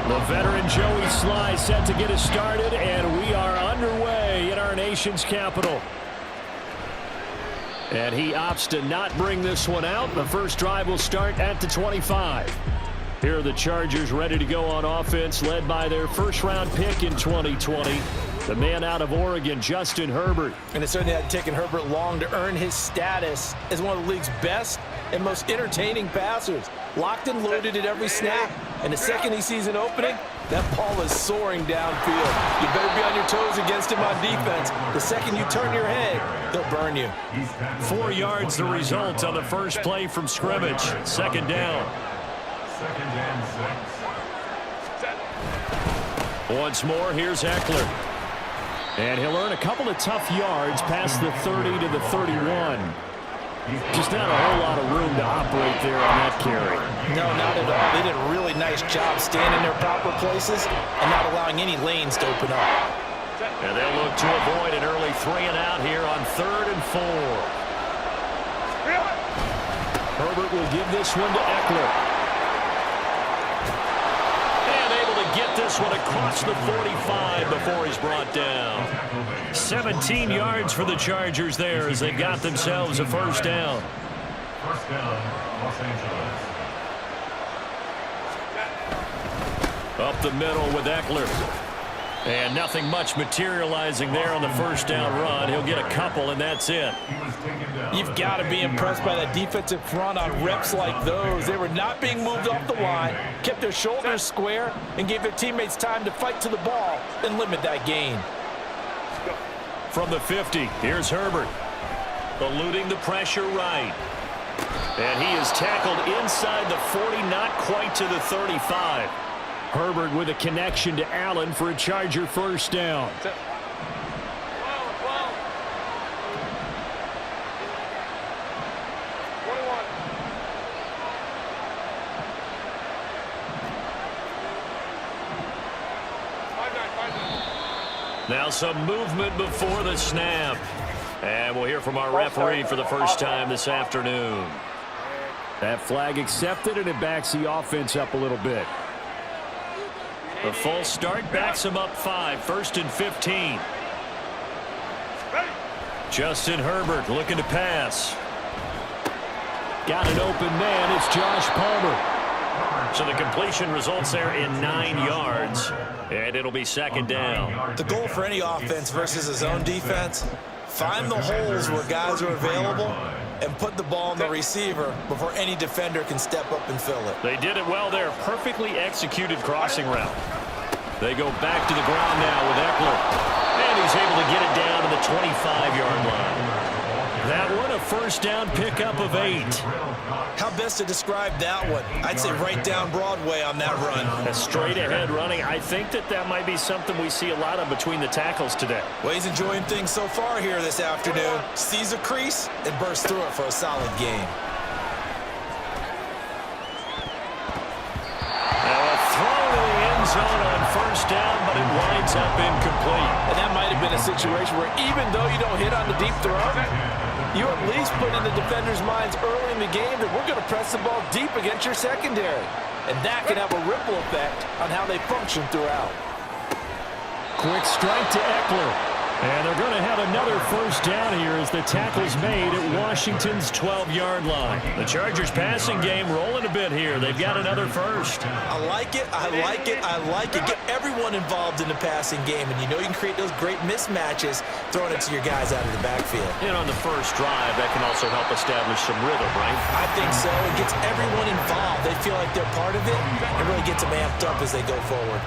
The veteran Joey Sly set to get us started, and we are underway in our nation's capital. And he opts to not bring this one out. The first drive will start at the 25. Here are the Chargers ready to go on offense, led by their first-round pick in 2020. The man out of Oregon, Justin Herbert. And it certainly hadn't taken Herbert long to earn his status as one of the league's best and most entertaining passers. Locked and loaded at every snap. And the second he sees an opening, that ball is soaring downfield. You better be on your toes against him on defense. The second you turn your head, he'll burn you. 4 yards the result on the first play from scrimmage. Second down. Second and 6. Once more, here's Eckler. And he'll earn a couple of tough yards past the 30 to the 31. Just not a whole lot of room to operate there on that carry. No, not at all. They did a really nice job staying in their proper places and not allowing any lanes to open up. And they'll look to avoid an early 3 and out here on 3rd and 4. Herbert will give this one to Eckler. And able to get this one across the 45 before he's brought down. 17 yards for the Chargers there as they got themselves a first down. First down, Los Angeles. Up the middle with Eckler. And nothing much materializing there on the first down run. He'll get a couple, and that's it. You've got to be impressed by that defensive front on reps like those. They were not being moved off the line, kept their shoulders square, and gave their teammates time to fight to the ball and limit that gain. From the 50, here's Herbert. Eluding the pressure right. And he is tackled inside the 40, not quite to the 35. Herbert with a connection to Allen for a Charger first down. Now some movement before the snap. And we'll hear from our referee for the first time this afternoon. That flag accepted, and it backs the offense up a little bit. The full start backs him up 5, 1st and 15. Justin Herbert looking to pass. Got an open man. It's Josh Palmer. So the completion results there in 9 yards, and it'll be second down. The goal for any offense versus his own defense, find the holes where guys are available and put the ball on the receiver before any defender can step up and fill it. They did it well there. Perfectly executed crossing route. They go back to the ground now with Eckler. And he's able to get it down to the 25-yard line. That one, a first down pickup of 8. How best to describe that one? I'd say right down Broadway on that run. A straight-ahead running. I think that might be something we see a lot of between the tackles today. Well, he's enjoying things so far here this afternoon. Sees a crease and bursts through it for a solid game. Zone on first down, but it winds up incomplete. And that might have been a situation where even though you don't hit on the deep throw, you at least put in the defenders' minds early in the game that we're going to press the ball deep against your secondary. And that can have a ripple effect on how they function throughout. Quick strike to Eckler. And they're going to have another first down here as the tackle's made at Washington's 12-yard line. The Chargers passing game rolling a bit here. They've got another first. I like it. I like it. I like it. Get everyone involved in the passing game, and you know you can create those great mismatches throwing it to your guys out of the backfield. And on the first drive, that can also help establish some rhythm, right? I think so. It gets everyone involved. They feel like they're part of it. It really gets them amped up as they go forward.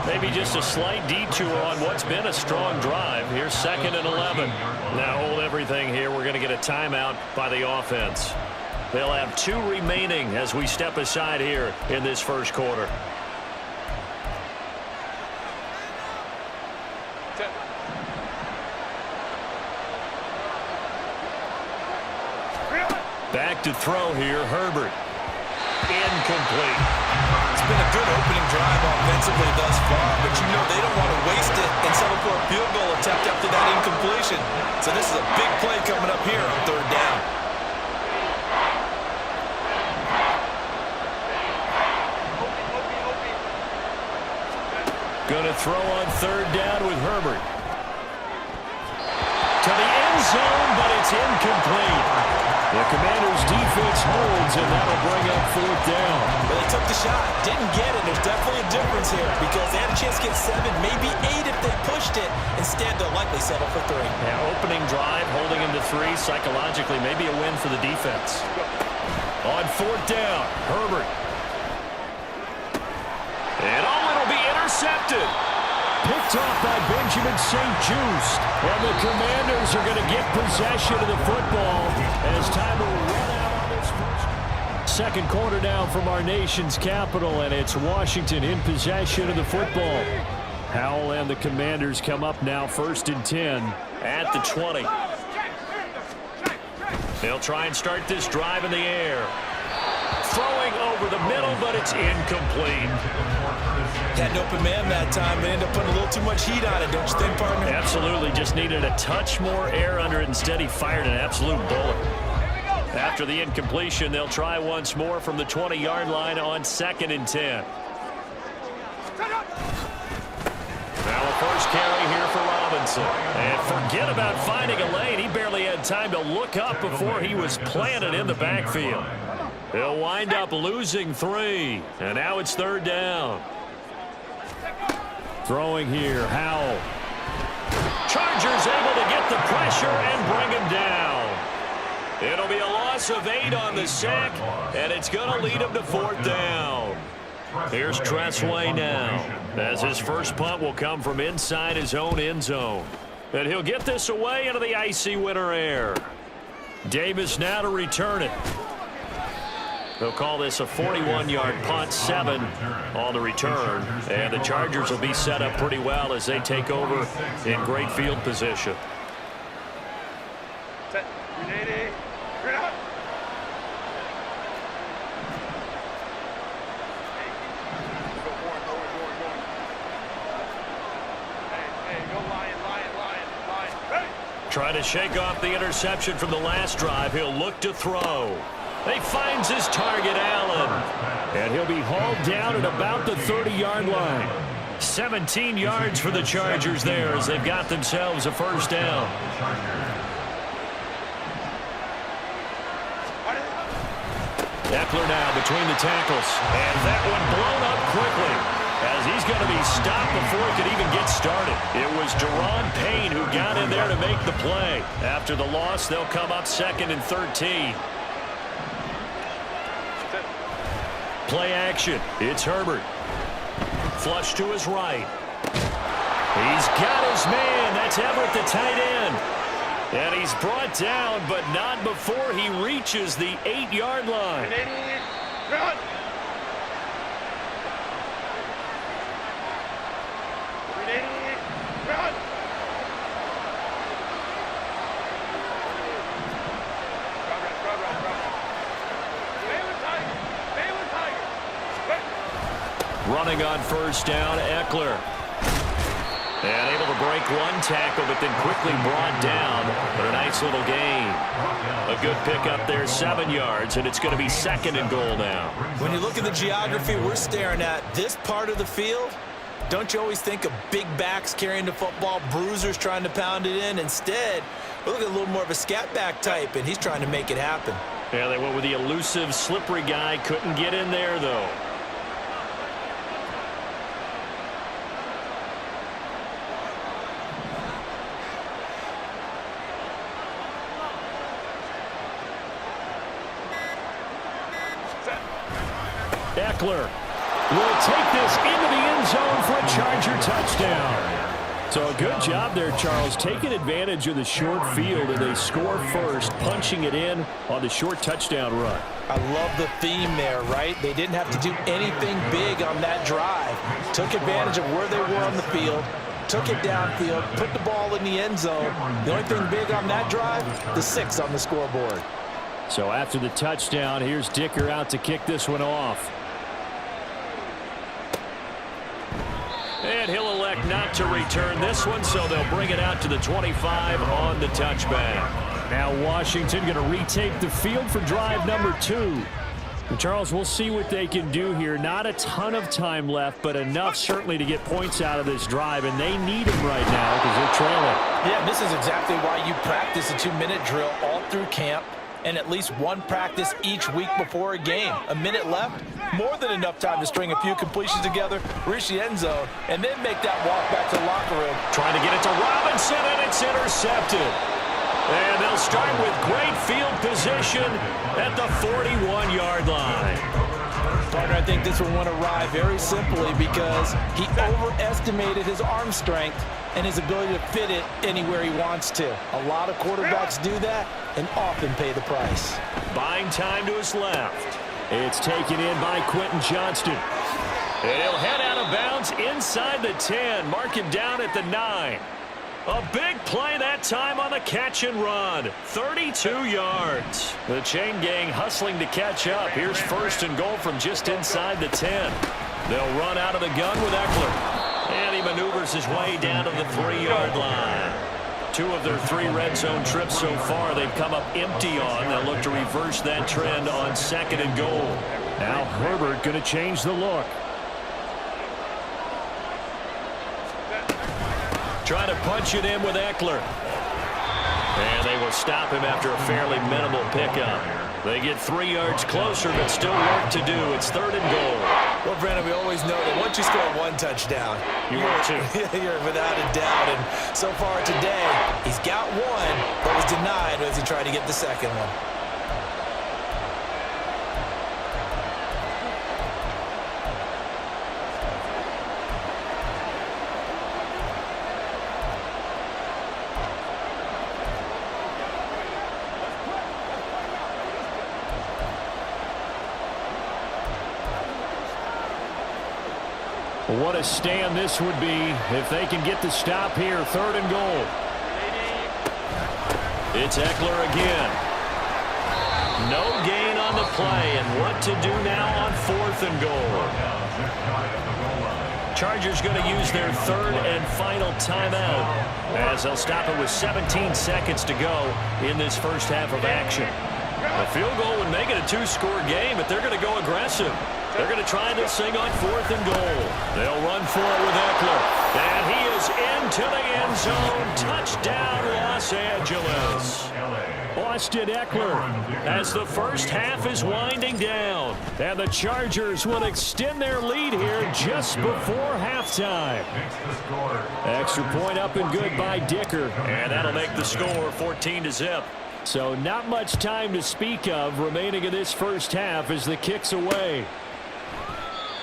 Maybe just a slight detour on what's been a strong drive. Here's 2nd and 11. Now hold everything here. We're going to get a timeout by the offense. They'll have 2 remaining as we step aside here in this first quarter. Back to throw here, Herbert. Incomplete. It's been a good opening drive offensively thus far, but you know they don't want to waste it and settle for a field goal attempt after that incompletion. So this is a big play coming up here on 3rd down. Going to throw on third down with Herbert. To the end zone, but it's incomplete. The Commanders' defense holds, and that'll bring up fourth down. Well, they took the shot, didn't get it. There's definitely a difference here because they had a chance to get 7, maybe 8 if they pushed it. Instead, they'll likely settle for 3. Yeah, opening drive, holding him to 3, psychologically, maybe a win for the defense. On fourth down, Herbert. And it'll be intercepted. Picked off by Benjamin St-Juste. And the Commanders are going to get possession of the football as time will run out on this first. Second quarter down from our nation's capital, and it's Washington in possession of the football. Howell and the Commanders come up now 1st and 10 at the 20. They'll try and start this drive in the air. Throwing over the middle, but it's incomplete. Had an open man that time, but ended up putting a little too much heat on it, don't you think, partner? Absolutely. Just needed a touch more air under it. Instead, he fired an absolute bullet. After the incompletion, they'll try once more from the 20-yard line on 2nd and 10. Now a first carry here for Robinson. And forget about finding a lane. He barely had time to look up before he was planted in the backfield. He'll wind up losing 3. And now it's 3rd down. Throwing here, Howell. Chargers able to get the pressure and bring him down. It'll be a loss of 8 on the sack, and it's going to lead him to 4th down. Here's Tressway now, as his first punt will come from inside his own end zone. And he'll get this away into the icy winter air. Davis now to return it. They'll call this a 41-yard punt, 7 on the return. And the Chargers will be set up pretty well as they take over in great field position. Trying to shake off the interception from the last drive. He'll look to throw. He finds his target, Allen. And he'll be hauled down at about the 30-yard line. 17 yards for the Chargers there as they've got themselves a first down. Eckler now between the tackles. And that one blown up quickly as he's going to be stopped before he could even get started. It was Deron Payne who got in there to make the play. After the loss, they'll come up 2nd and 13. Play action. It's Herbert. Flush to his right. He's got his man. That's Everett, the tight end. And he's brought down, but not before he reaches the 8-yard line. Running on first down, Eckler. And able to break one tackle, but then quickly brought down. But a nice little gain. A good pickup there, 7 yards, and it's going to be 2nd and goal now. When you look at the geography we're staring at, this part of the field, don't you always think of big backs carrying the football, bruisers trying to pound it in? Instead, we look at a little more of a scat back type, and he's trying to make it happen. Yeah, they went with the elusive, slippery guy. Couldn't get in there, though. Eckler will take this into the end zone for a Charger touchdown. So a good job there, Charles, taking advantage of the short field, and they score first, punching it in on the short touchdown run. I love the theme there, right? They didn't have to do anything big on that drive. Took advantage of where they were on the field, took it downfield, put the ball in the end zone. The only thing big on that drive, the 6 on the scoreboard. So after the touchdown, here's Dicker out to kick this one off. And he'll elect not to return this one, so they'll bring it out to the 25 on the touchback. Now Washington going to retake the field for drive number 2. And Charles, we'll see what they can do here. Not a ton of time left, but enough certainly to get points out of this drive, and they need them right now because they're trailing. Yeah, this is exactly why you practice a 2-minute drill all through camp and at least one practice each week before a game. A minute left, more than enough time to string a few completions together, reach the end zone, and then make that walk back to the locker room. Trying to get it to Robinson, and it's intercepted. And they'll start with great field position at the 41-yard line. Partner, I think this one went awry very simply because he overestimated his arm strength and his ability to fit it anywhere he wants to. A lot of quarterbacks do that and often pay the price. Buying time to his left. It's taken in by Quentin Johnston. And he'll head out of bounds inside the 10. Mark him down at the 9. A big play that time on the catch and run. 32 yards. The chain gang hustling to catch up. Here's 1st and goal from just inside the 10. They'll run out of the gun with Eckler. And he maneuvers his way down to the 3-yard line. 2 of their 3 red zone trips so far they've come up empty on. They'll look to reverse that trend on 2nd and goal. Now Herbert going to change the look. Trying to punch it in with Eckler. And they will stop him after a fairly minimal pickup. They get 3 yards closer, but still work to do. It's 3rd and goal. Well, Brandon, we always know that once you score 1 touchdown, you're without a doubt. And so far today, he's got 1, but was denied as he tried to get the 2nd one. What a stand this would be if they can get the stop here. 3rd and goal. It's Eckler again. No gain on the play, and what to do now on 4th and goal. Chargers going to use their 3rd and final timeout as they'll stop it with 17 seconds to go in this first half of action. A field goal would make it a 2-score game, but they're going to go aggressive. They're going to try this thing on 4th and goal. They'll run for it with Eckler. And he is into the end zone. Touchdown, Los Angeles. Austin Eckler as the first half is winding down. And the Chargers will extend their lead here just before halftime. Extra point up and good by Dicker. And that'll make the score 14-0. So not much time to speak of remaining in this first half as the kick's away.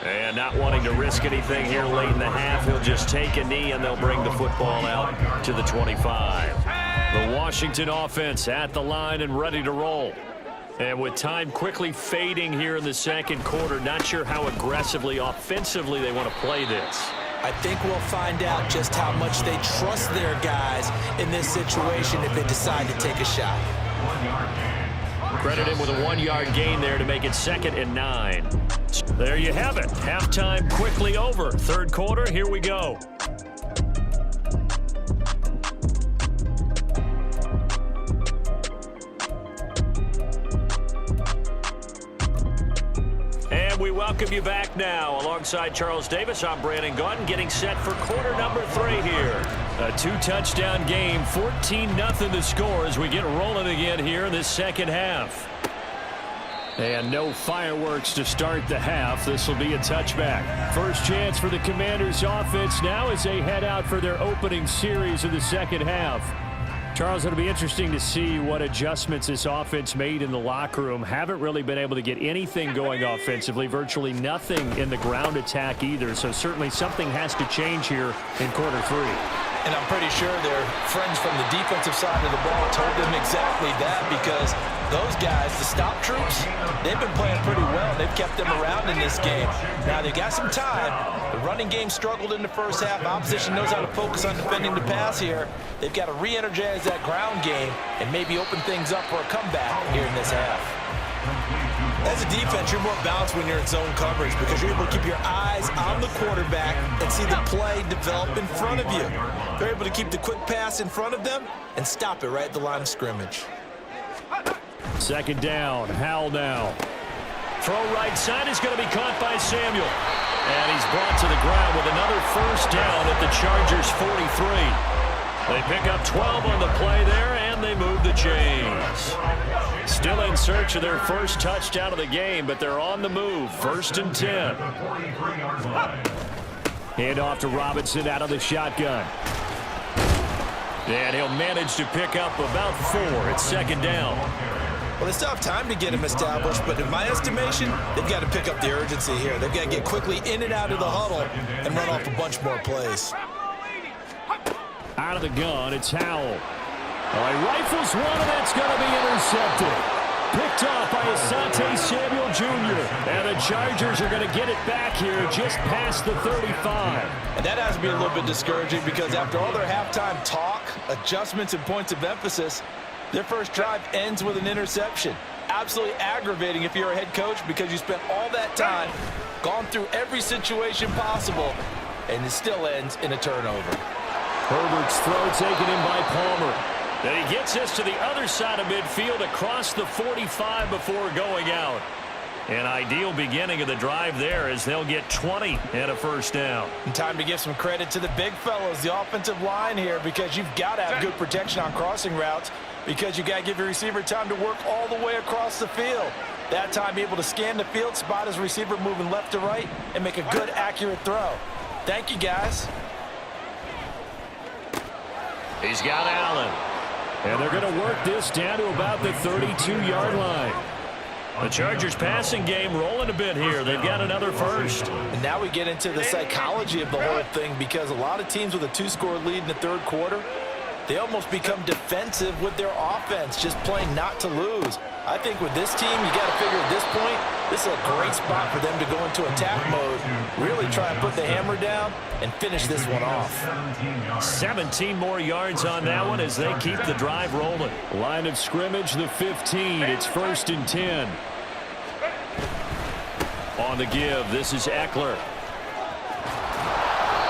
And not wanting to risk anything here late in the half, he'll just take a knee and they'll bring the football out to the 25. The Washington offense at the line and ready to roll. And with time quickly fading here in the 2nd quarter, not sure how aggressively, offensively they want to play this. I think we'll find out just how much they trust their guys in this situation if they decide to take a shot. Credit him with a 1-yard gain there to make it 2nd and 9. There you have it. Halftime quickly over. 3rd quarter, here we go. And we welcome you back now. Alongside Charles Davis, I'm Brandon Gaudin, getting set for quarter number 3 here. A 2-touchdown game, 14-0 the score as we get rolling again here in this 2nd half. And no fireworks to start the half. This will be a touchback. First chance for the Commanders offense now as they head out for their opening series of the 2nd half. Charles, it'll be interesting to see what adjustments this offense made in the locker room. Haven't really been able to get anything going offensively, virtually nothing in the ground attack either. So certainly something has to change here in quarter 3. And I'm pretty sure their friends from the defensive side of the ball told them exactly that, because those guys, the stop troops, they've been playing pretty well. They've kept them around in this game. Now, they got some time. The running game struggled in the first half. Opposition knows how to focus on defending the pass here. They've got to re-energize that ground game and maybe open things up for a comeback here in this half. As a defense, you're more balanced when you're in zone coverage because you're able to keep your eyes on the quarterback and see the play develop in front of you. They're able to keep the quick pass in front of them and stop it right at the line of scrimmage. 2nd down. Howell now. Throw right side is going to be caught by Samuel. And he's brought to the ground with another first down at the Chargers' 43. They pick up 12 on the play there, and they move the chains. Still in search of their first touchdown of the game, but they're on the move. 1st and 10. Hand off to Robinson out of the shotgun. And he'll manage to pick up about 4 at 2nd down. Well, they still have time to get him established, but in my estimation, they've got to pick up the urgency here. They've got to get quickly in and out of the huddle and run off a bunch more plays. Out of the gun, it's Howell. Oh, he rifles one, and that's going to be intercepted. Picked off by Asante Samuel Jr. And the Chargers are going to get it back here just past the 35. And that has to be a little bit discouraging because after all their halftime talk, adjustments, and points of emphasis, their first drive ends with an interception. Absolutely aggravating if you're a head coach because you spent all that time, gone through every situation possible, and it still ends in a turnover. Herbert's throw taken in by Palmer. Then he gets us to the other side of midfield across the 45 before going out. An ideal beginning of the drive there as they'll get 20 and a first down. And time to give some credit to the big fellows, the offensive line here, because you've got to have good protection on crossing routes because you've got to give your receiver time to work all the way across the field. That time be able to scan the field, spot his receiver moving left to right, and make a good, accurate throw. Thank you, guys. He's got Allen. And they're going to work this down to about the 32-yard line. The Chargers passing game rolling a bit here. They've got another first. And now we get into the psychology of the whole thing because a lot of teams with a 2-score lead in the third quarter, they almost become defensive with their offense, just playing not to lose. I think with this team, you got to figure at this point, this is a great spot for them to go into attack mode, really try and put the hammer down and finish this one off. 17 more yards on that one as they keep the drive rolling. Line of scrimmage, the 15. It's 1st and 10. On the give, this is Eckler.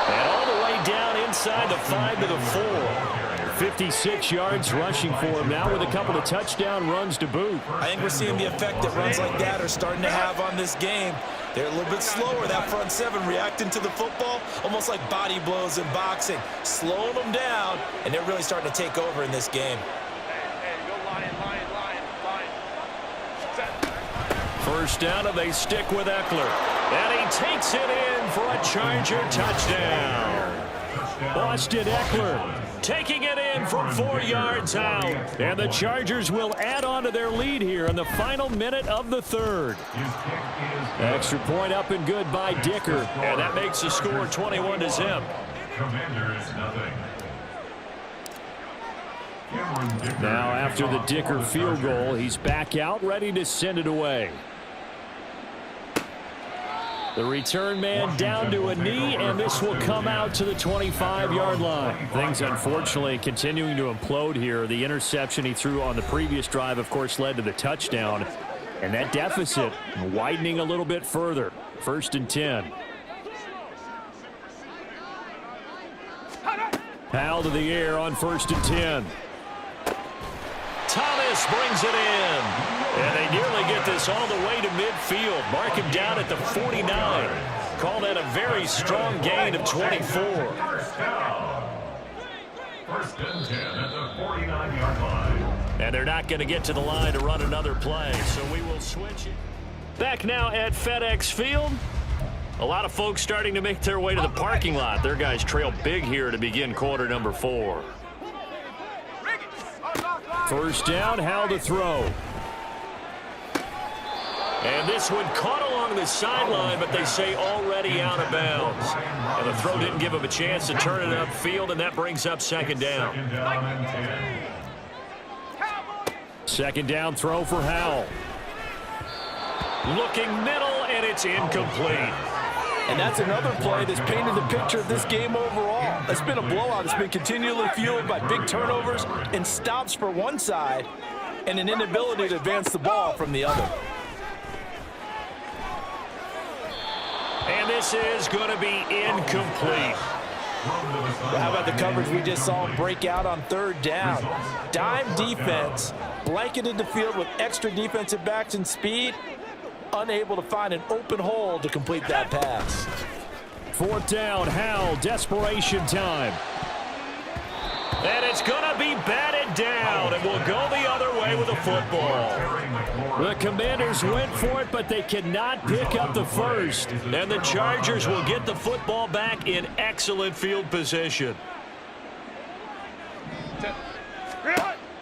And all the way down inside the 5 to the 4. 56 yards rushing for him now with a couple of touchdown runs to boot. I think we're seeing the effect that runs like that are starting to have on this game. They're a little bit slower, that front 7 reacting to the football, almost like body blows in boxing, slowing them down, and they're really starting to take over in this game. First down, and they stick with Eckler. And he takes it in for a Charger touchdown. Austin Eckler taking it in from 4 yards out. And the Chargers will add on to their lead here in the final minute of the third. Extra point up and good by Dicker. And that makes the score 21-0. Now after the Dicker field goal, he's back out ready to send it away. The return man down to a knee, and this will come out to the 25-yard line. Things, unfortunately, continuing to implode here. The interception he threw on the previous drive, of course, led to the touchdown. And that deficit widening a little bit further. 1st and 10. Powell to the air on 1st and 10. Thomas brings it in. And they nearly get this all the way to midfield. Mark him down at the 49. Call that a very strong gain of 24. 1st and 10 at the 49-yard line. And they're not going to get to the line to run another play, so we will switch it. Back now at FedEx Field. A lot of folks starting to make their way to the parking lot. Their guys trail big here to begin quarter number 4. First down, Howell to throw. And this one caught along the sideline, but they say already out of bounds. And the throw didn't give him a chance to turn it upfield, and that brings up 2nd down. 2nd down and 10. 2nd down throw for Howell. Looking middle, and it's incomplete. And that's another play that's painted the picture of this game overall. It's been a blowout. It's been continually fueled by big turnovers and stops for one side and an inability to advance the ball from the other. And this is going to be incomplete. Well, how about the coverage we just saw him break out on 3rd down? Dime defense, blanketed the field with extra defensive backs and speed, unable to find an open hole to complete that pass. 4th down, Howell, desperation time. And it's going to be batted down, and will go the other way with the football. The Commanders went for it, but they cannot pick up the first. And the Chargers will get the football back in excellent field position.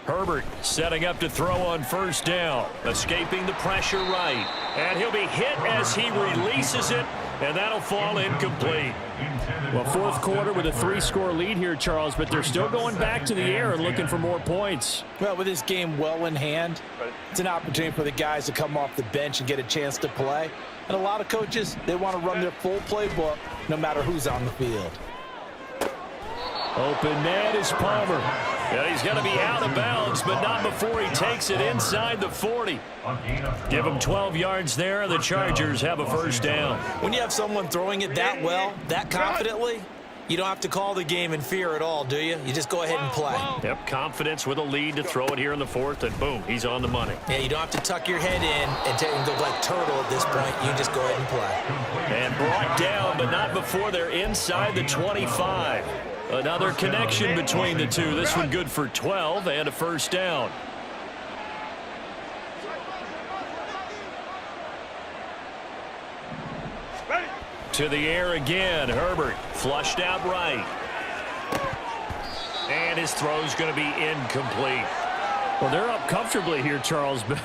Herbert setting up to throw on 1st down, escaping the pressure right. And he'll be hit as he releases it, and that'll fall incomplete. Well, 4th quarter with a 3-score lead here, Charles, but they're still going back to the air and looking for more points. Well, with this game well in hand, it's an opportunity for the guys to come off the bench and get a chance to play. And a lot of coaches, they want to run their full playbook no matter who's on the field. Open man is Palmer. Yeah, he's going to be out of bounds, but not before he takes it inside the 40. Give him 12 yards there, and the Chargers have a 1st down. When you have someone throwing it that well, that confidently, you don't have to call the game in fear at all, do you? You just go ahead and play. Yep, confidence with a lead to throw it here in the 4th, and boom, he's on the money. Yeah, you don't have to tuck your head in and go like turtle at this point. You just go ahead and play. And brought down, but not before they're inside the 25. Another connection between the two. This one good for 12 and a 1st down. To the air again. Herbert flushed out right. And his throw's going to be incomplete. Well, they're up comfortably here, Charles, but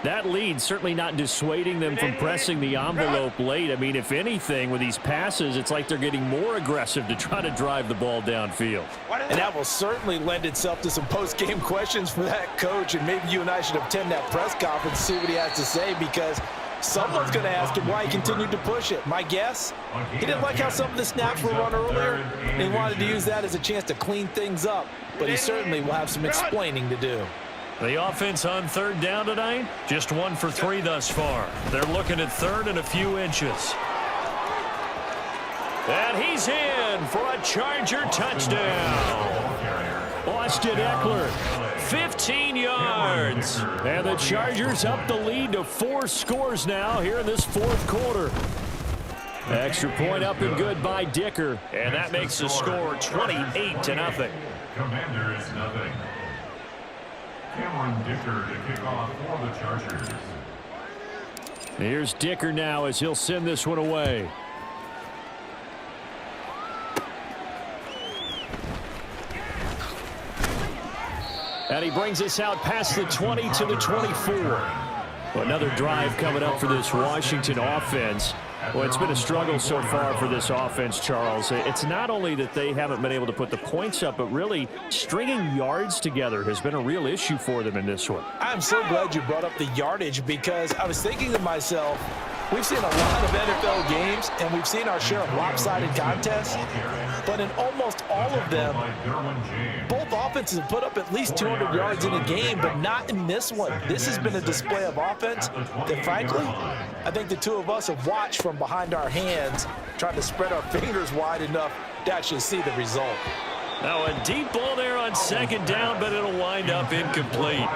that lead certainly not dissuading them from pressing the envelope late. I mean, if anything, with these passes, it's like they're getting more aggressive to try to drive the ball downfield. And that will certainly lend itself to some post-game questions for that coach, and maybe you and I should attend that press conference to see what he has to say, because someone's going to ask him why he continued to push it. My guess, he didn't like how some of the snaps were run earlier, and he wanted to use that as a chance to clean things up, but he certainly will have some explaining to do. The offense on 3rd down tonight, just 1 for 3 thus far. They're looking at 3rd and a few inches. And he's in for a Charger touchdown. Austin Eckler, 15 yards. And the Chargers up the lead to 4 scores now here in this 4th quarter. Extra point up and good by Dicker. And that makes the score 28-0. Commanders nothing. Cameron Dicker to kick off for the Chargers. Here's Dicker now as he'll send this one away. And he brings us out past the 20 to the 24. Another drive coming up for this Washington offense. Well, it's been a struggle so far for this offense, Charles. It's not only that they haven't been able to put the points up, but really stringing yards together has been a real issue for them in this one. I'm so glad you brought up the yardage, because I was thinking to myself, we've seen a lot of NFL games, and we've seen our share of lopsided contests, but in almost all of them, both offenses have put up at least 200 yards in a game, but not in this one. This has been a display of offense that, frankly, I think the two of us have watched from behind our hands, trying to spread our fingers wide enough to actually see the result. Now a deep ball there on 2nd down, but it'll wind up incomplete.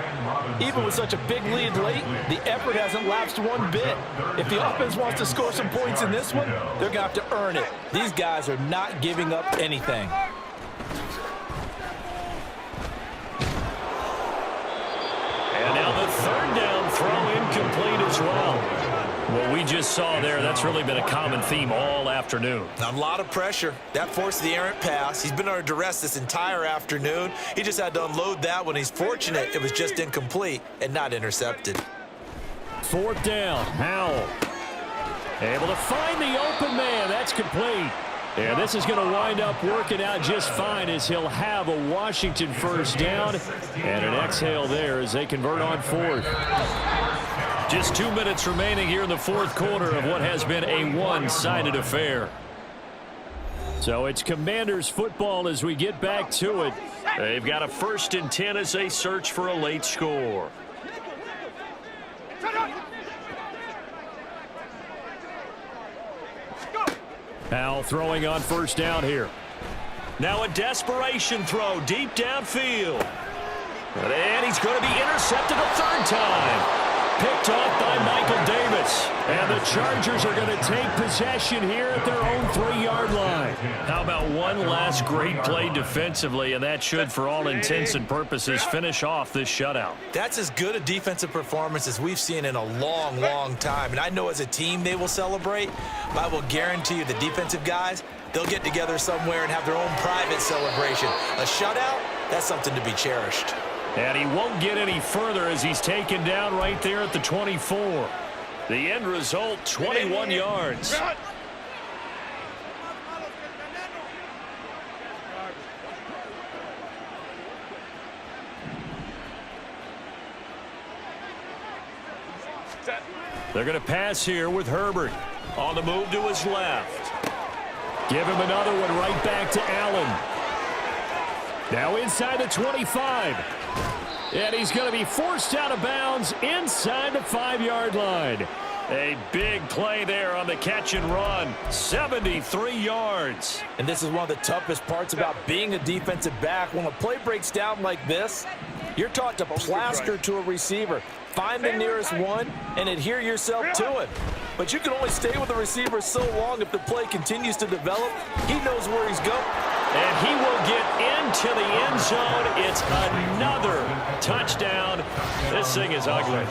Even with such a big lead late, the effort hasn't lapsed one bit. If the offense wants to score some points in this one, they're going to have to earn it. These guys are not giving up anything. And now the 3rd down throw incomplete as well. What we just saw there, that's really been a common theme all afternoon. A lot of pressure. That forced the errant pass. He's been under duress this entire afternoon. He just had to unload that one. He's fortunate it was just incomplete and not intercepted. 4th down, Howell. Able to find the open man. That's complete. And this is going to wind up working out just fine, as he'll have a Washington 1st down. And an exhale there as they convert on 4th. Just 2 minutes remaining here in the 4th quarter of what has been a one-sided affair. So it's Commanders football as we get back to it. They've got a 1st and 10 as they search for a late score. Howell throwing on 1st down here. Now a desperation throw deep downfield. And he's going to be intercepted a 3rd time. picked off by Michael Davis. And the Chargers are going to take possession here at their own 3-yard line. How about one last great play defensively, and that should, for all intents and purposes, finish off this shutout. That's as good a defensive performance as we've seen in a long, long time. And I know as a team they will celebrate, but I will guarantee you the defensive guys, they'll get together somewhere and have their own private celebration. A shutout, that's something to be cherished. And he won't get any further as he's taken down right there at the 24. The end result, 21 yards. They're going to pass here with Herbert. On the move to his left. Give him another one right back to Allen. Now inside the 25. And he's going to be forced out of bounds inside the 5-yard line. A big play there on the catch and run. 73 yards. And this is one of the toughest parts about being a defensive back. When a play breaks down like this, you're taught to plaster to a receiver. Find the nearest one and adhere yourself to it. But you can only stay with the receiver so long if the play continues to develop. He knows where he's going. And he will get into the end zone. It's another touchdown. This thing is ugly.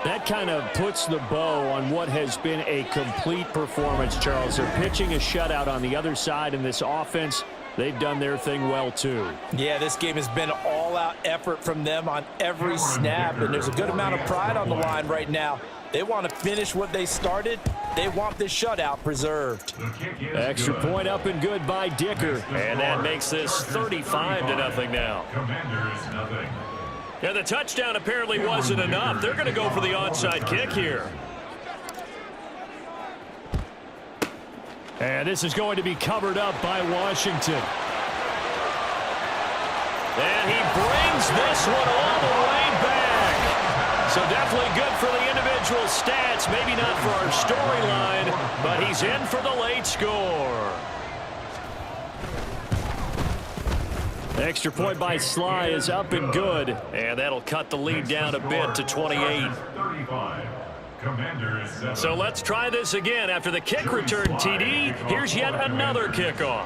That kind of puts the bow on what has been a complete performance, Charles. They're pitching a shutout on the other side in this offense. They've done their thing well, too. Yeah, this game has been all-out effort from them on every snap, and there's a good amount of pride on the line right now. They want to finish what they started. They want this shutout preserved. Extra point up and good by Dicker. And that makes this 35-0 now. Yeah, the touchdown apparently wasn't enough. They're going to go for the onside kick here. And this is going to be covered up by Washington. And he brings this one all the way back. So definitely good for the individual stats. Maybe not for our storyline, but he's in for the late score. Extra point by Sly is up and good. And that'll cut the lead down a bit to 28. So let's try this again. After the kick return TD, here's yet another kickoff.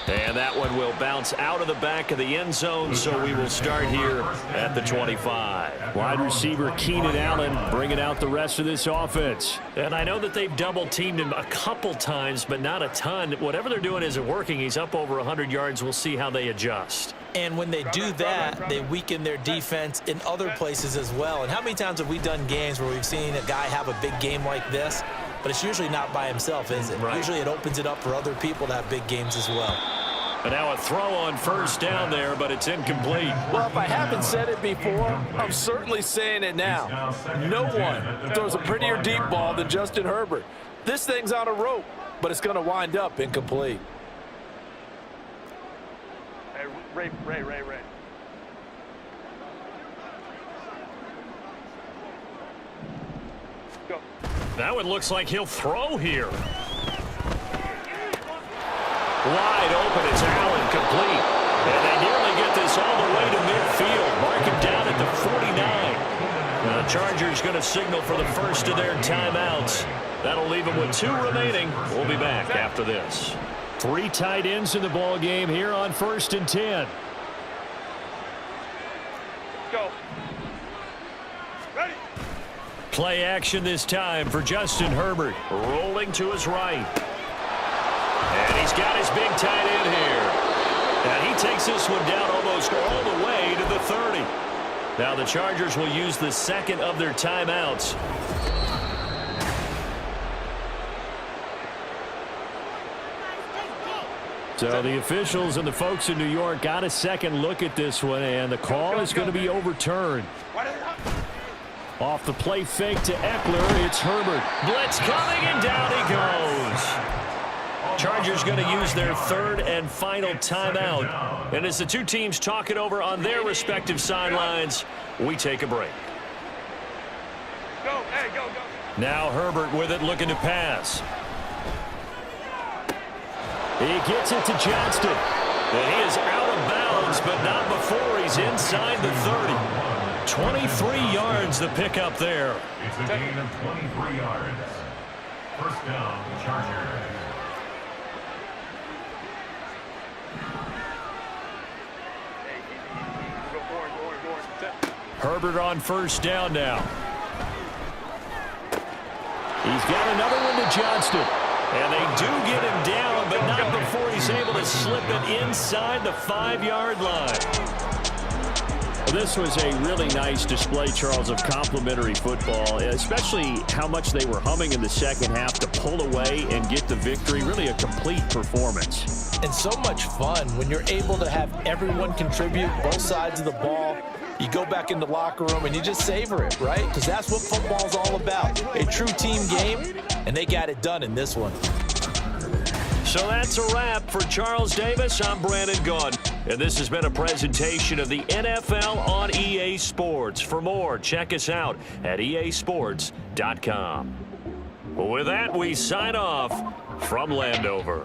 And that one will bounce out of the back of the end zone, so we will start here at the 25. Wide receiver Keenan Allen bringing out the rest of this offense. And I know that they've double-teamed him a couple times, but not a ton. Whatever they're doing isn't working. He's up over 100 yards. We'll see how they adjust. And when they do that, they weaken their defense in other places as well. And how many times have we done games where we've seen a guy have a big game like this, but it's usually not by himself, is it? Right. Usually it opens it up for other people to have big games as well. And now a throw on first down there, but it's incomplete. Well, if I haven't said it before, I'm certainly saying it now. No one throws a prettier deep ball than Justin Herbert. This thing's on a rope, but it's going to wind up incomplete. Hey, Ray. Go. That one looks like he'll throw here. Wide open, it's Allen, complete. And they nearly get this all the way to midfield. Mark him down at the 49. The Chargers going to signal for the first of their timeouts. That'll leave them with 2 remaining. We'll be back after this. 3 tight ends in the ball game here on 1st and 10. Go. Ready. Play action this time for Justin Herbert. Rolling to his right. And he's got his big tight end here. And he takes this one down almost all the way to the 30. Now the Chargers will use the second of their timeouts. So the officials and the folks in New York got a second look at this one, and the call is going to be overturned. Off the play fake to Eckler, it's Herbert. Blitz coming, and down he goes. Chargers going to use their 3rd and final timeout. And as the 2 teams talk it over on their respective sidelines, we take a break. Go. Hey, go. Now Herbert with it, looking to pass. He gets it to Johnston. And he is out of bounds, but not before he's inside the 30. 23 yards to pick up there. It's a gain of 23 yards. First down, Chargers. Go forward. Herbert on first down now. He's got another one to Johnston. And they do get him down, but not before he's able to slip it inside the 5-yard line. This was a really nice display, Charles, of complimentary football, especially how much they were humming in the second half to pull away and get the victory. Really a complete performance. And so much fun when you're able to have everyone contribute, both sides of the ball. You go back in the locker room and you just savor it, right? Because that's what football's all about. A true team game, and they got it done in this one. So that's a wrap for Charles Davis. I'm Brandon Gaudin, and this has been a presentation of the NFL on EA Sports. For more, check us out at easports.com. With that, we sign off from Landover.